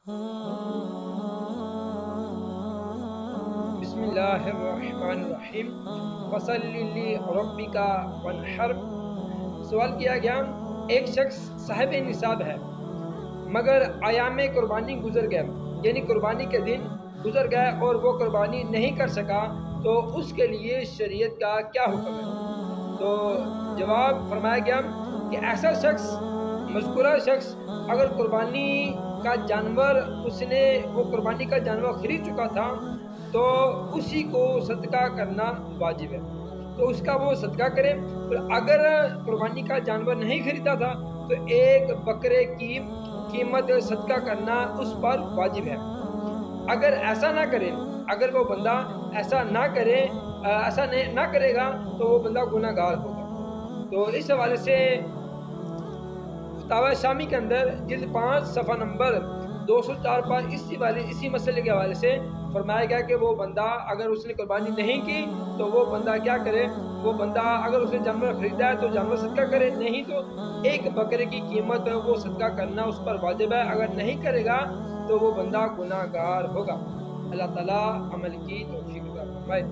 بسم اللہ الرحمن الرحیم وصلی لربک وانحر۔ سوال کیا گیا، ایک شخص صاحب نصاب ہے مگر ایام قربانی گزر گئے، یعنی قربانی کے دن گزر گئے اور وہ قربانی نہیں کر سکا، تو اس کے لیے شریعت کا کیا حکم ہے؟ تو جواب فرمایا گیا کہ ایسا شخص، مذکورہ شخص اگر قربانی کا جانور وہ قربانی کا جانور خرید چکا تھا تو اسی کو صدقہ کرنا واجب ہے، تو اس کا وہ صدقہ کرے۔ اور اگر قربانی کا جانور نہیں خریدا تھا تو ایک بکرے کی قیمت صدقہ کرنا اس پر واجب ہے۔ اگر ایسا نہ کرے، اگر وہ بندہ ایسا نہ کرے گا تو وہ بندہ گناہ گار ہوگا۔ تو اس حوالے سے فتاوی شامی کے اندر جلد 5 صفحہ نمبر 204 پر اسی مسئلے کے حوالے سے فرمایا گیا کہ وہ بندہ اگر اس نے قربانی نہیں کی تو وہ بندہ کیا کرے؟ وہ بندہ اگر اس نے جانور خریدا ہے تو جانور صدقہ کرے، نہیں تو ایک بکرے کی قیمت وہ صدقہ کرنا اس پر واجب ہے۔ اگر نہیں کرے گا تو وہ بندہ گناہ گار ہوگا۔ اللہ تعالیٰ عمل کی توفیق عطا فرمائے۔